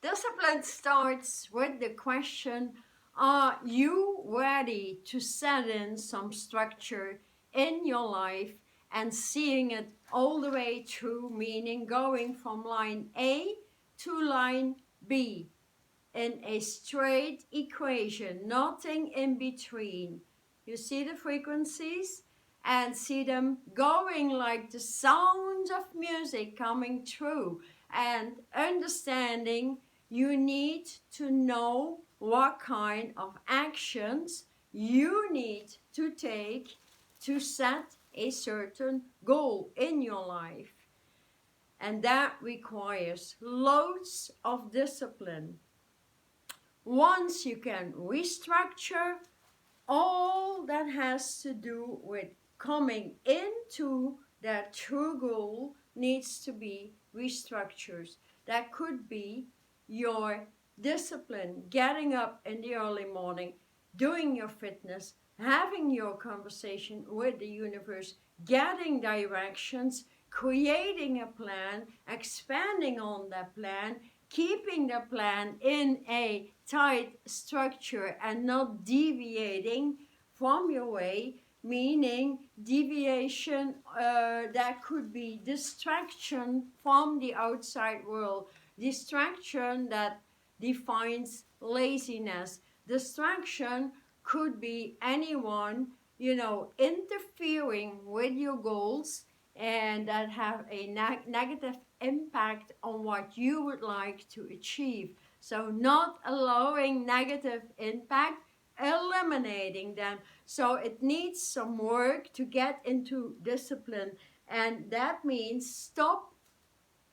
Discipline starts with the question, are you ready to set in some structure in your life and seeing it all the way through, meaning going from line A to line B in a straight equation, nothing in between. You see the frequencies and see them going like the sounds of music coming through, and understanding you need to know what kind of actions you need to take to set a certain goal in your life. And that requires loads of discipline. Once you can restructure, all that has to do with coming into that true goal needs to be restructured. That could be your discipline, getting up in the early morning, doing your fitness, having your conversation with the universe, getting directions, creating a plan, expanding on that plan, keeping the plan in a tight structure and not deviating from your way, meaning deviation that could be distraction from the outside world, distraction that defines laziness. Distraction could be anyone, interfering with your goals and that have a negative impact on what you would like to achieve. So not allowing negative impact, eliminating them. So it needs some work to get into discipline, and that means stop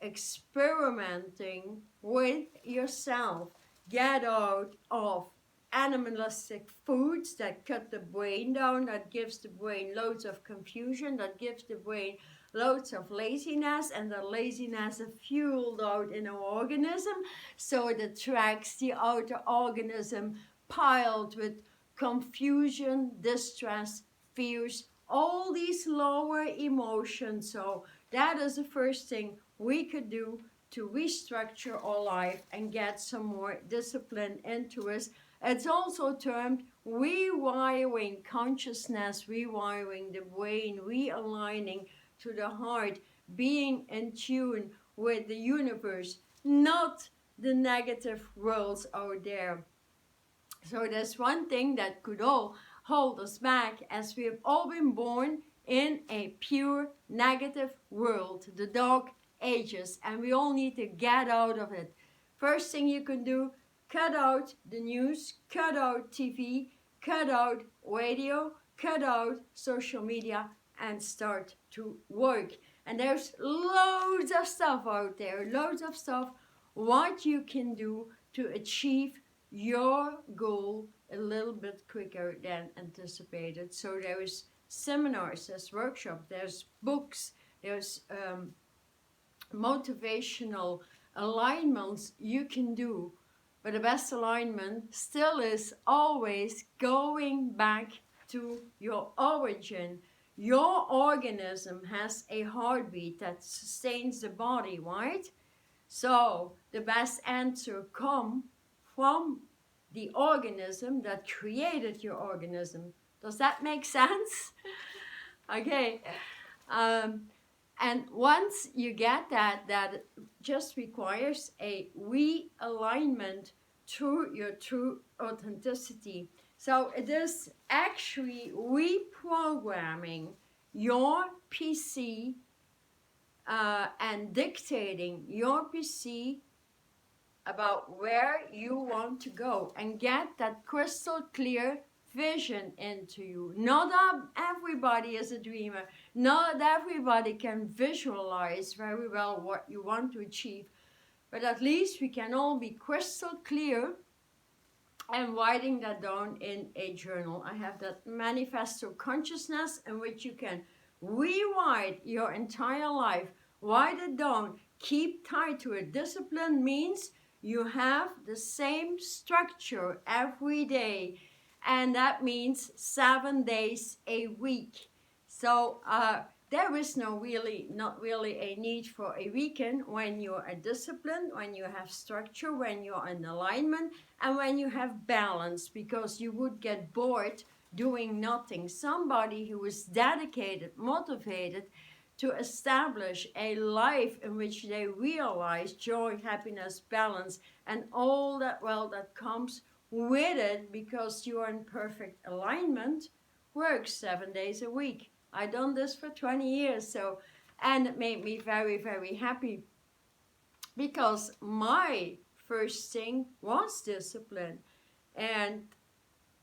experimenting with yourself. Get out of animalistic foods that cut the brain down, that gives the brain loads of confusion, that gives the brain loads of laziness, and the laziness is fueled out in our organism, so it attracts the outer organism piled with confusion, distress, fears, all these lower emotions. So that is the first thing we could do to restructure our life and get some more discipline into us. It's also termed rewiring consciousness, rewiring the brain, realigning to the heart, being in tune with the universe, not the negative worlds out there. So there's one thing that could all hold us back, as we have all been born in a pure negative world, the dark ages, and we all need to get out of it. First thing you can do, cut out the news, cut out TV, cut out radio, cut out social media, and start to work. And there's loads of stuff out there, loads of stuff what you can do to achieve your goal a little bit quicker than anticipated. So there's seminars, there's workshops, there's books, there's motivational alignments you can do. But the best alignment still is always going back to your origin. Your organism has a heartbeat that sustains the body, right? So the best answer comes from the organism that created your organism. Does that make sense? Okay. And once you get that, that just requires a realignment to your true authenticity. So it is actually reprogramming your PC and dictating your PC about where you want to go, and get that crystal clear vision into you. Not everybody is a dreamer. Not everybody can visualize very well what you want to achieve. But at least we can all be crystal clear and writing that down in a journal. I have that manifesto consciousness in which you can rewrite your entire life. Write it down. Keep tied to it. Discipline means you have the same structure every day. And that means 7 days a week. So there is not really a need for a weekend when you are disciplined, when you have structure, when you are in alignment, and when you have balance, because you would get bored doing nothing. Somebody who is dedicated, motivated to establish a life in which they realize joy, happiness, balance, and all that that comes with it, because you are in perfect alignment, works 7 days a week. I've done this for 20 years, and it made me very, very happy, because my first thing was discipline. And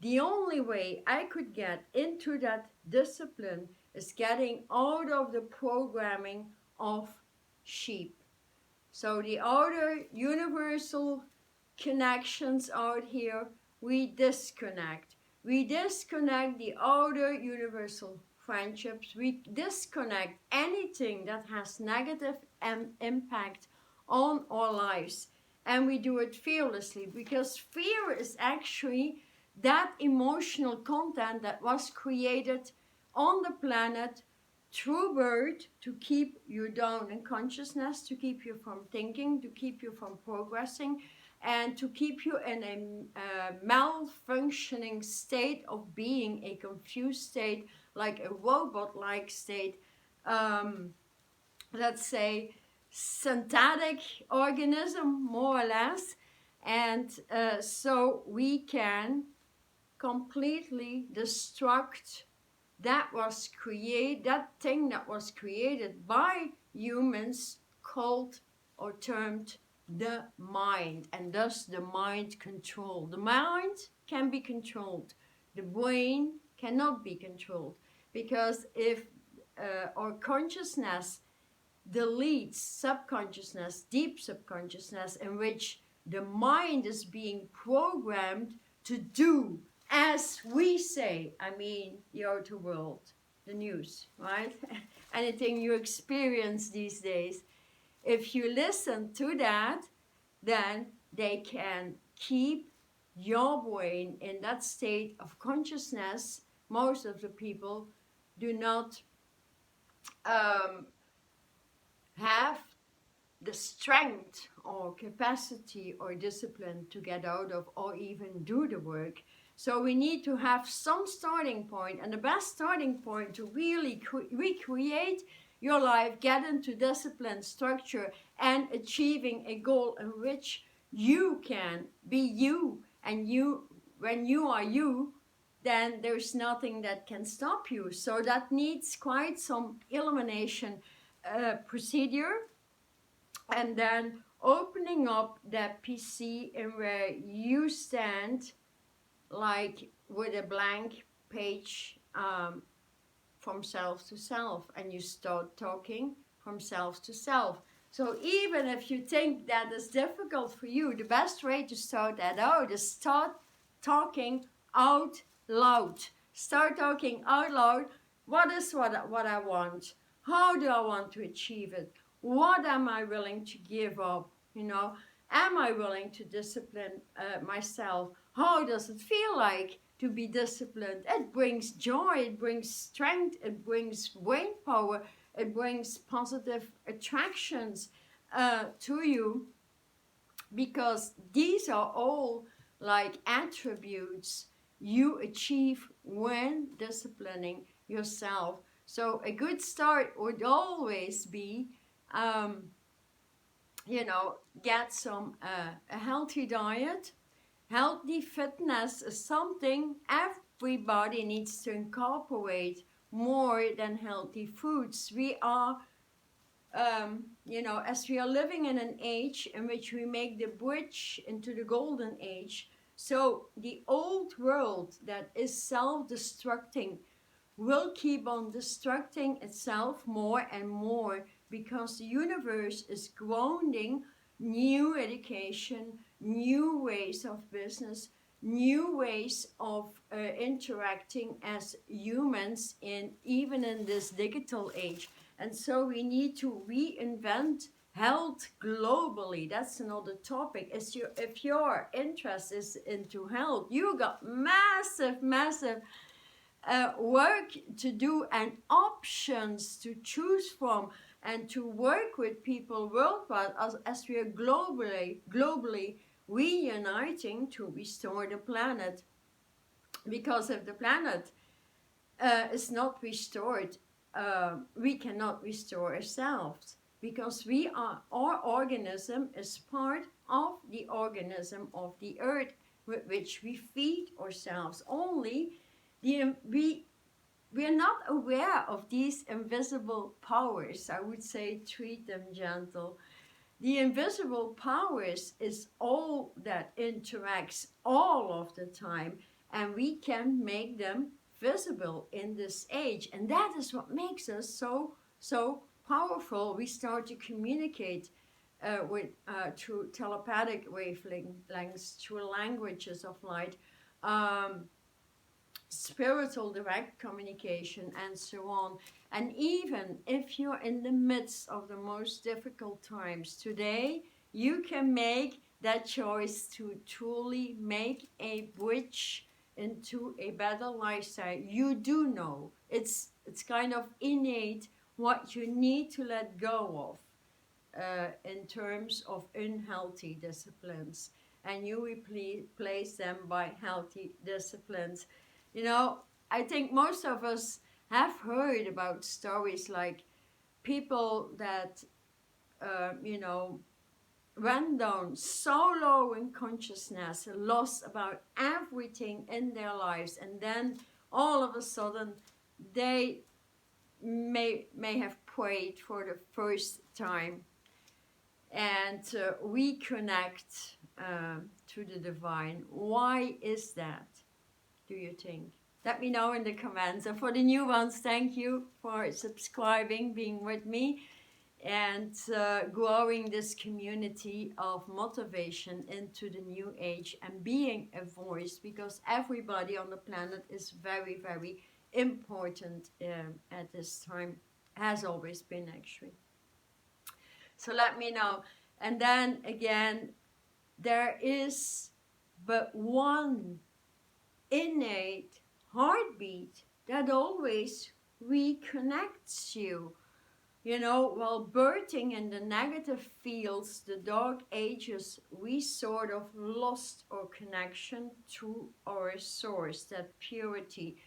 the only way I could get into that discipline is getting out of the programming of sheep. So the outer universal connections out here, we disconnect. We disconnect the outer universal friendships. We disconnect anything that has negative impact on our lives. And we do it fearlessly, because fear is actually that emotional content that was created on the planet through birth to keep you down in consciousness, to keep you from thinking, to keep you from progressing, and to keep you in a malfunctioning state of being, a confused state, like a robot-like state, let's say synthetic organism, more or less. And so we can completely destruct that thing that was created by humans, called or termed the mind, and thus the mind control. The mind can be controlled. The brain cannot be controlled, because if our consciousness deletes subconsciousness, deep subconsciousness, in which the mind is being programmed to do as we say, I mean the outer world, the news, right? Anything you experience these days, if you listen to that, then they can keep your brain in that state of consciousness. Most of the people do not have the strength or capacity or discipline to get out of or even do the work. So we need to have some starting point, and the best starting point to really recreate your life, get into discipline, structure, and achieving a goal in which you can be you. And when you are you, then there's nothing that can stop you. So that needs quite some elimination procedure, and then opening up that PC in where you stand, like with a blank page, from self to self, and you start talking from self to self. So even if you think that is difficult for you, the best way to start that out is start talking out loud. Start talking out loud. What is what I want? How do I want to achieve it? What am I willing to give up? Am I willing to discipline myself? How does it feel like to be disciplined? It brings joy, it brings strength, it brings brain power, it brings positive attractions to you, because these are all like attributes you achieve when disciplining yourself. So a good start would always be get some a healthy diet. Healthy fitness is something everybody needs to incorporate more than healthy foods. We are, as we are living in an age in which we make the bridge into the golden age, so the old world that is self-destructing will keep on destructing itself more and more, because the universe is grounding new education, new ways of business, new ways of interacting as humans even in this digital age. And so we need to reinvent health globally. That's another topic. If your interest is into health, you got massive work to do and options to choose from, and to work with people worldwide as we are globally reuniting to restore the planet. Because if the planet is not restored, we cannot restore ourselves, because we are, our organism is part of the organism of the earth with which we feed ourselves. Only we are not aware of these invisible powers. I would say treat them gentle. The invisible powers is all that interacts all of the time, and we can make them visible in this age. And that is what makes us so powerful. We start to communicate through telepathic wavelengths, through languages of light, spiritual direct communication, and so on. And even if you're in the midst of the most difficult times today, you can make that choice to truly make a bridge into a better lifestyle. You do know it's kind of innate what you need to let go of in terms of unhealthy disciplines, and you replace them by healthy disciplines. You know, I think most of us have heard about stories like people that, you know, went down so low in consciousness, lost about everything in their lives, and then all of a sudden they may have prayed for the first time and reconnect to the divine. Why is that, do you think? Let me know in the comments. And for the new ones, thank you for subscribing, being with me, and growing this community of motivation into the new age and being a voice, because everybody on the planet is very, very important at this time, has always been actually. So let me know. And then again, there is but one innate heartbeat that always reconnects you. You know, while birthing in the negative fields, the dark ages, we sort of lost our connection to our source, that purity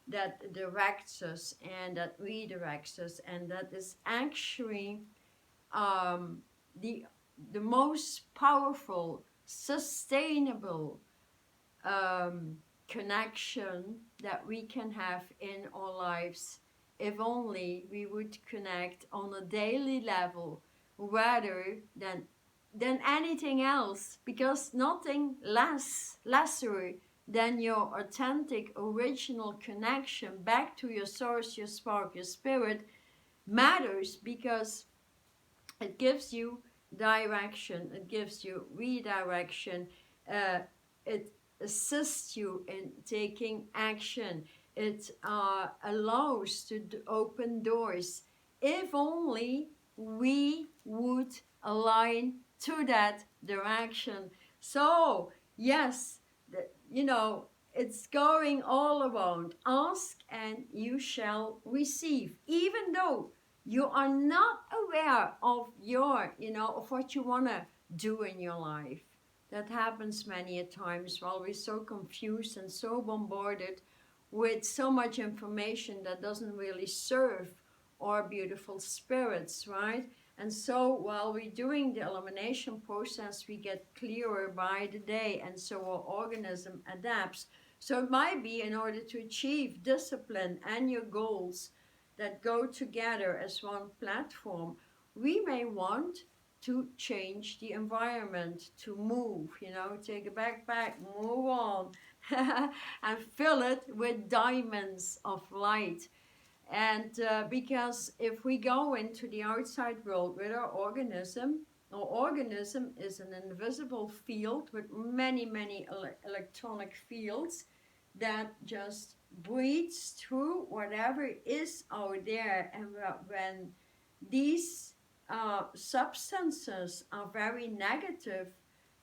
that directs us and that redirects us, and that is actually um, the most powerful, sustainable connection that we can have in our lives, if only we would connect on a daily level rather than anything else, because nothing lesser than your authentic original connection back to your source, your spark, your spirit matters, because it gives you direction, it gives you redirection, it assists you in taking action, it allows to open doors, if only we would align to that direction. So yes, you know, it's going all around. Ask and you shall receive, even though you are not aware of your, you know, of what you want to do in your life. That happens many a times while we're so confused and so bombarded with so much information that doesn't really serve our beautiful spirits, right? And so while we're doing the elimination process, we get clearer by the day, and so our organism adapts. So it might be in order to achieve discipline and your goals that go together as one platform, we may want to change the environment, to move, you know, take a backpack, move on, and fill it with diamonds of light. And because if we go into the outside world with our organism is an invisible field with many electronic fields that just breathes through whatever is out there. And when these substances are very negative,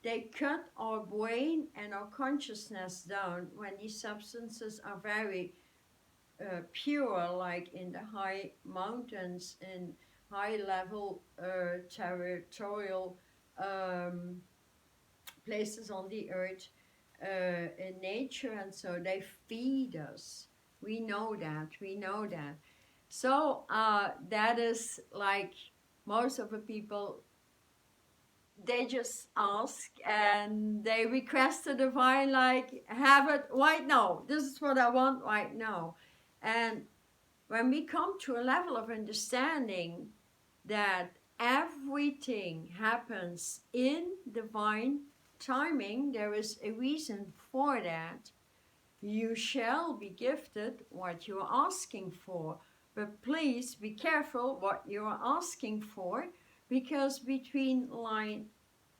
they cut our brain and our consciousness down. When these substances are very pure, like in the high mountains, in high level territorial um, places on the earth, in nature, and so they feed us. We know that. We know that. So that is like most of the people, they just ask and they request the divine, like, have it right now. This is what I want right now. And when we come to a level of understanding that everything happens in divine timing, there is a reason for that. You shall be gifted what you are asking for. But please be careful what you are asking for, because between line,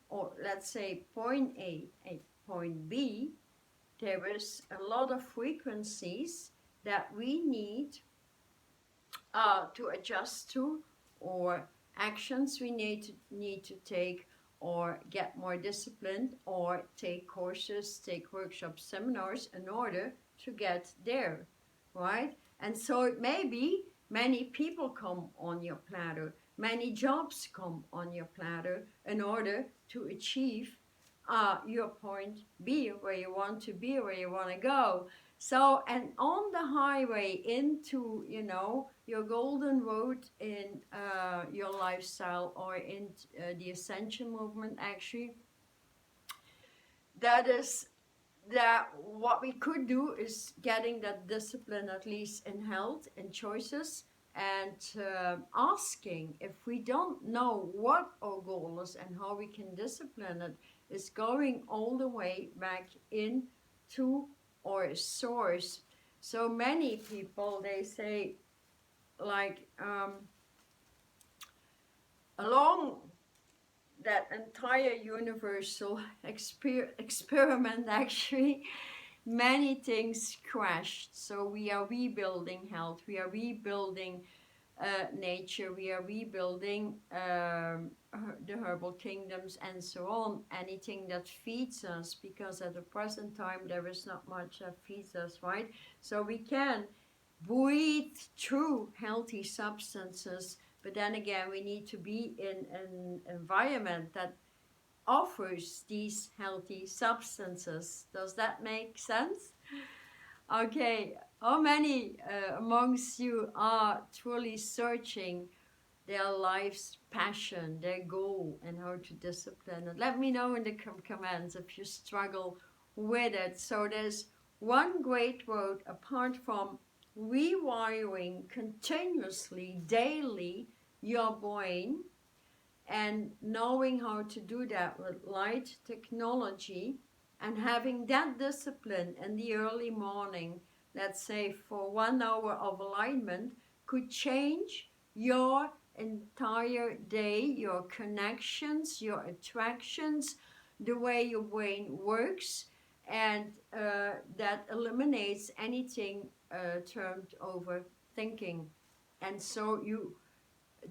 or let's say point A and point B, there is a lot of frequencies that we to adjust to, or actions we need to take, or get more disciplined, or take courses, take workshops, seminars in order to get there, right? And so it may be many people come on your platter, many jobs come on your platter in order to achieve your point B, where you want to be, where you want to go. So, and on the highway into, your golden road in your lifestyle, or in the ascension movement, actually, that is that what we could do is getting that discipline, at least in health and choices, and asking, if we don't know what our goal is and how we can discipline it, is going all the way back into our source. So many people, they say, like, along that entire universal experiment, actually, many things crashed. So we are rebuilding health, we are rebuilding nature, we are rebuilding the herbal kingdoms, and so on, anything that feeds us, because at the present time there is not much that feeds us, right? So we can breathe through healthy substances, but then again, we need to be in an environment that offers these healthy substances. Does that make sense? Okay, how many amongst you are truly searching their life's passion, their goal, and how to discipline it? Let me know in the comments if you struggle with it. So there's one great road, apart from rewiring continuously, daily, your brain, and knowing how to do that with light technology, and having that discipline in the early morning, let's say for 1 hour of alignment, could change your entire day, your connections, your attractions, the way your brain works, and that eliminates anything termed overthinking. And so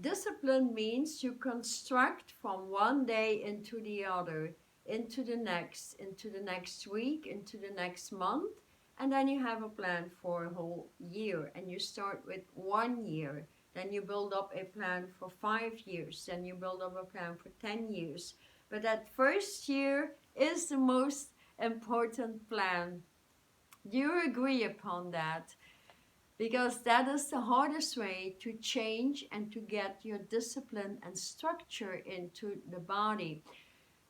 discipline means you construct from one day into the other, into the next week, into the next month, and then you have a plan for a whole year. And you start with 1 year, then you build up a plan for 5 years, then you build up a plan for 10 years. But that first year is the most important plan. Do you agree upon that? Because that is the hardest way to change and to get your discipline and structure into the body.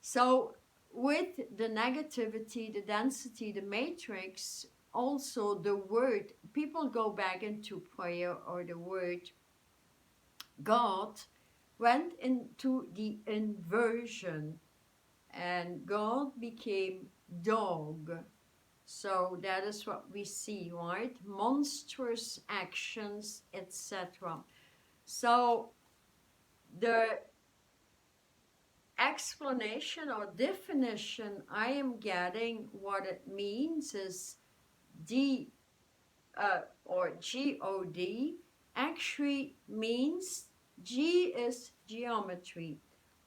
So with the negativity, the density, the matrix, also the word, people go back into prayer, or the word God went into the inversion, and God became dog. So that is what we see, right? Monstrous actions, etc. So the explanation or definition I am getting, what it means is D or God actually means, G is geometry,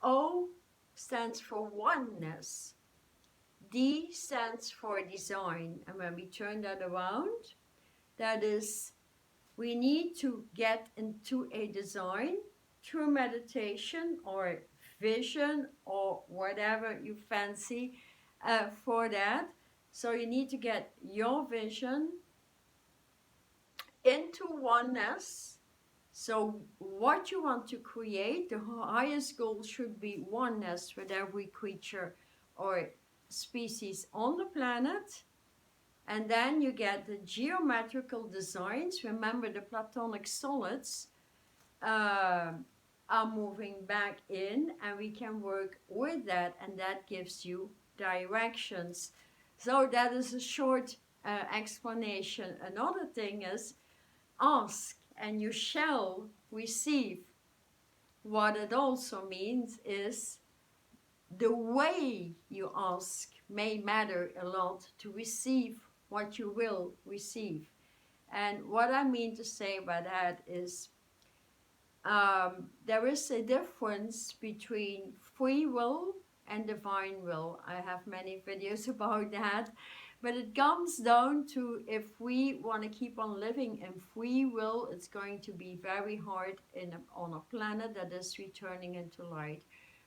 O stands for oneness, D stands for design. And when we turn that around, that is We need to get into a design through meditation or vision or whatever you fancy for that. So you need to get your vision into oneness. So what you want to create, the highest goal should be oneness with every creature or species on the planet. And then you get the geometrical designs. Remember, the platonic solids are moving back in, and we can work with that, and that gives you directions. So that is a short explanation. Another thing is, ask and you shall receive. What it also means is the way you ask may matter a lot to receive what you will receive. And what I mean to say by that is there is a difference between free will and divine will. I have many videos about that. But it comes down to, if we want to keep on living in free will, it's going to be very hard on a planet that is returning into light.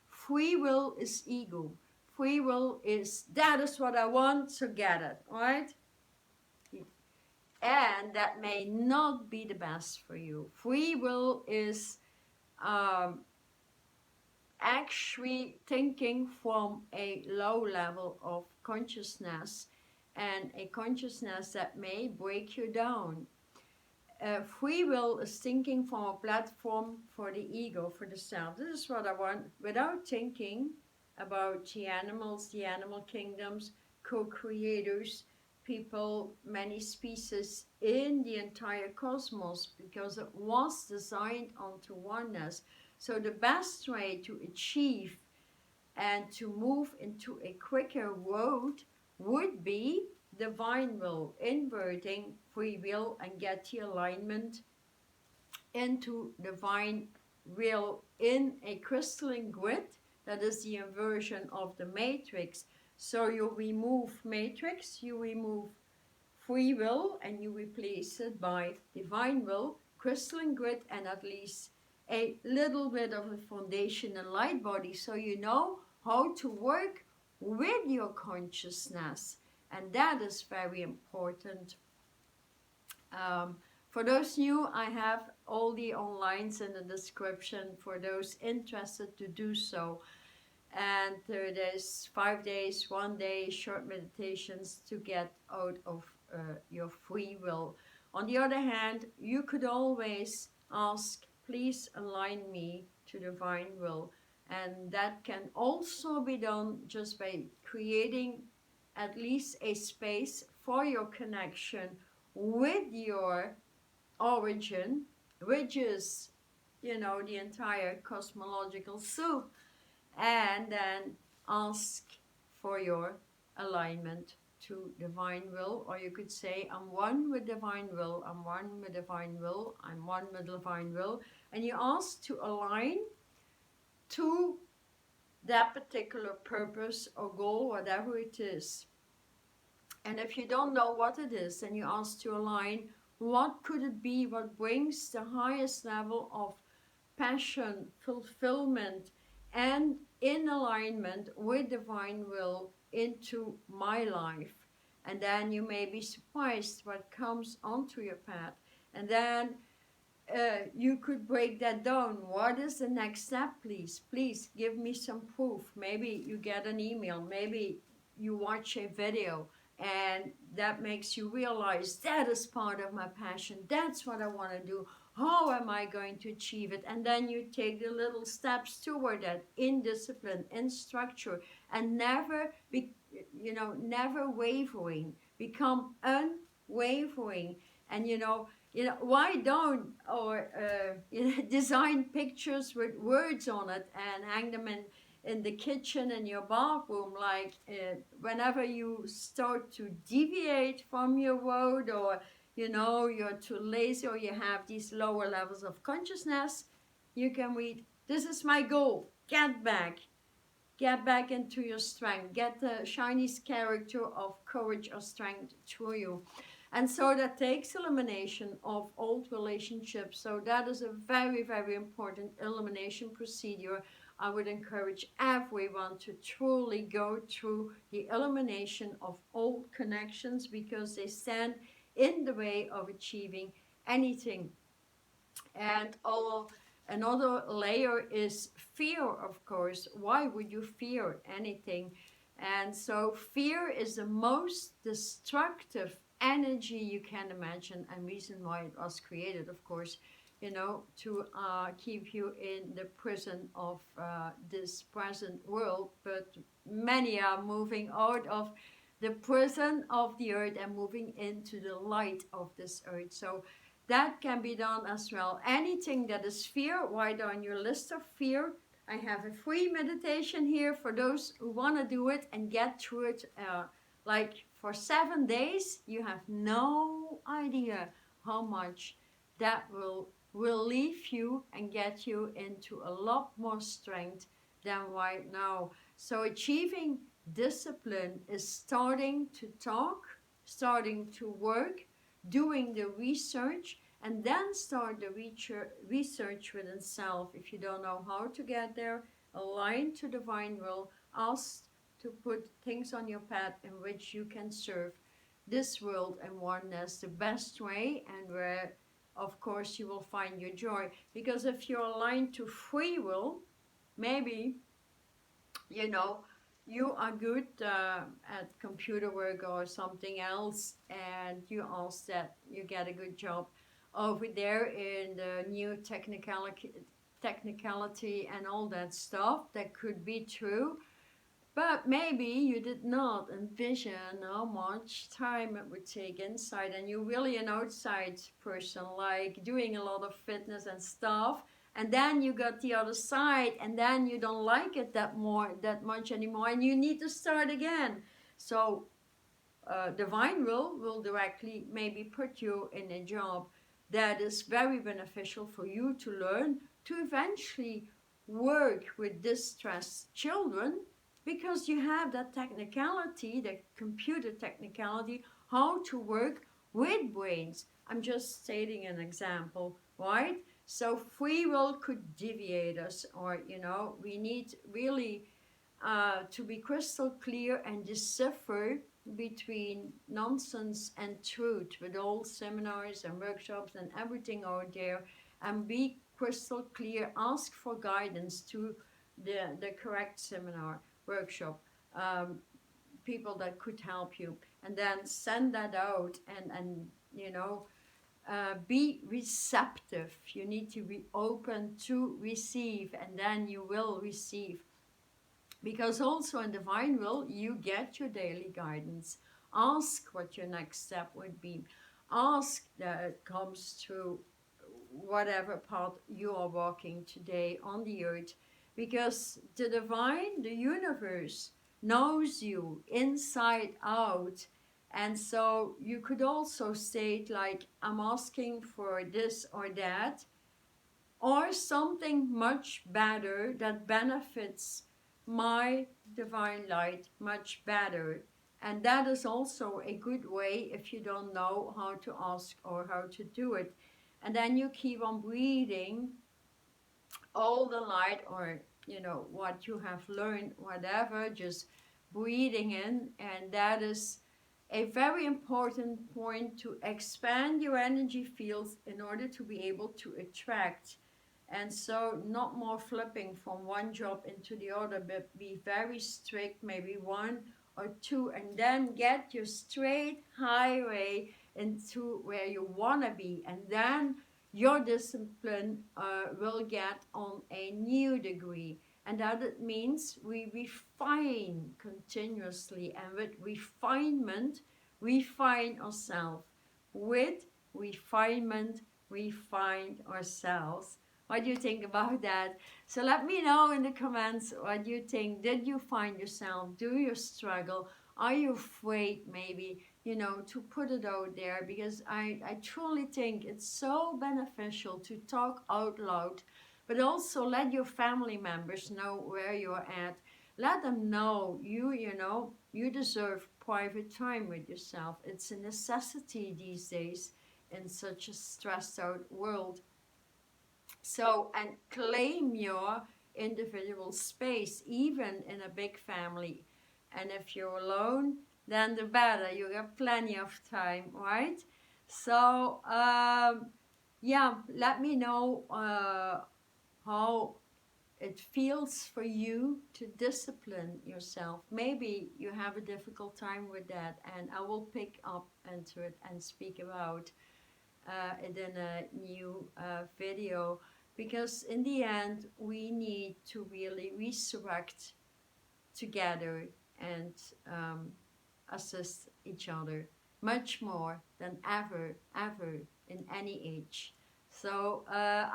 Free will is ego. Free will is, that is what I want, so get it, right? And that may not be the best for you. Free will is actually thinking from a low level of consciousness, and a consciousness that may break you down. Free will is thinking from a platform for the ego, for the self. This is what I want, without thinking about the animals, the animal kingdoms, co-creators, people, many species in the entire cosmos, because it was designed onto oneness. So the best way to achieve and to move into a quicker road would be divine will, inverting free will, and get the alignment into divine will in a crystalline grid. That is the inversion of the matrix. So you remove matrix, you remove free will, and you replace it by divine will, crystalline grid, and at least a little bit of a foundation and light body, so you know how to work with your consciousness. And that is very important. For those new, I have all the onlines in the description for those interested to do so. And there's 5 days, 1 day short meditations to get out of your free will. On the other hand, you could always ask, please align me to divine will. And that can also be done just by creating at least a space for your connection with your origin, which is, you know, the entire cosmological soup, and then ask for your alignment to divine will. Or you could say, I'm one with divine will, I'm one with divine will, I'm one with divine will. And you ask to align to that particular purpose or goal, whatever it is. And if you don't know what it is, then you ask to align, what could it be, what brings the highest level of passion, fulfillment, and in alignment with divine will into my life. And then you may be surprised what comes onto your path. And then you could break that down. What is the next step, please? Please give me some proof. Maybe you get an email, maybe you watch a video, and that makes you realize that is part of my passion. That's what I want to do. How am I going to achieve it? And then you take the little steps toward that in discipline, in structure, and never never wavering. Become unwavering. And why don't design pictures with words on it and hang them in the kitchen, in your bathroom, like whenever you start to deviate from your road, or you're too lazy, or you have these lower levels of consciousness, you can read, this is my goal, get back into your strength, get the Chinese character of courage or strength through you. And so that takes elimination of old relationships. So that is a very, very important elimination procedure. I would encourage everyone to truly go through the elimination of old connections because they stand in the way of achieving anything. And another layer is fear, of course. Why would you fear anything? And so fear is the most destructive energy you can imagine, and reason why it was created, of course, to keep you in the prison of this present world. But many are moving out of the prison of the earth and moving into the light of this earth. So that can be done as well. Anything that is fear, write on your list of fear. I have a free meditation here for those who want to do it and get through it. Like for 7 days, you have no idea how much that will relieve you and get you into a lot more strength than right now. So achieving discipline is starting to talk, starting to work, doing the research, and then start the research within self. If you don't know how to get there, align to divine will, ask to put things on your path in which you can serve this world and oneness the best way, and where of course you will find your joy. Because if you're aligned to free will, maybe you know you are good at computer work or something else, and you ask that you get a good job over there in the new technicality and all that stuff. That could be true, but maybe you did not envision how much time it would take inside, and you're really an outside person, like doing a lot of fitness and stuff. And then you got the other side, and then you don't like it that much anymore, and you need to start again. So divine will directly maybe put you in a job that is very beneficial for you to learn to eventually work with distressed children, because you have that technicality, the computer technicality, how to work with brains. I'm just stating an example, right? So free will could deviate us, or we need really to be crystal clear and decipher between nonsense and truth with all seminars and workshops and everything out there, and be crystal clear. Ask for guidance to the correct seminar, workshop, um, people that could help you, and then send that out, and be receptive. You need to be open to receive, and then you will receive. Because also in divine will, you get your daily guidance. Ask what your next step would be. Ask that it comes to whatever path you are walking today on the earth. Because the divine, the universe, knows you inside out. And so you could also state, like, I'm asking for this or that, or something much better that benefits my divine light much better. And that is also a good way if you don't know how to ask or how to do it. And then you keep on breathing all the light, or what you have learned, whatever, just breathing in. And that is a very important point, to expand your energy fields in order to be able to attract. And so not more flipping from one job into the other, but be very strict, maybe one or two, and then get your straight highway into where you want to be. And then your discipline will get on a new degree. And that it means we refine continuously, and with refinement, refine ourselves. With refinement, refine ourselves. What do you think about that? So let me know in the comments what you think. Did you find yourself? Do you struggle? Are you afraid maybe, to put it out there? Because I truly think it's so beneficial to talk out loud, but also let your family members know where you're at. Let them know you You deserve private time with yourself. It's a necessity these days in such a stressed out world. So, and claim your individual space, even in a big family. And if you're alone, then the better. You have plenty of time, right? So, yeah, let me know how it feels for you to discipline yourself. Maybe you have a difficult time with that, and I will pick up into it and speak about it in a new video, because in the end we need to really resurrect together and um, assist each other much more than ever in any age. So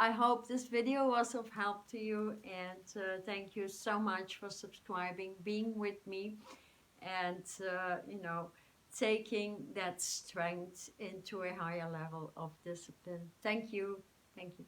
I hope this video was of help to you, and thank you so much for subscribing, being with me, and taking that strength into a higher level of discipline. Thank you. Thank you.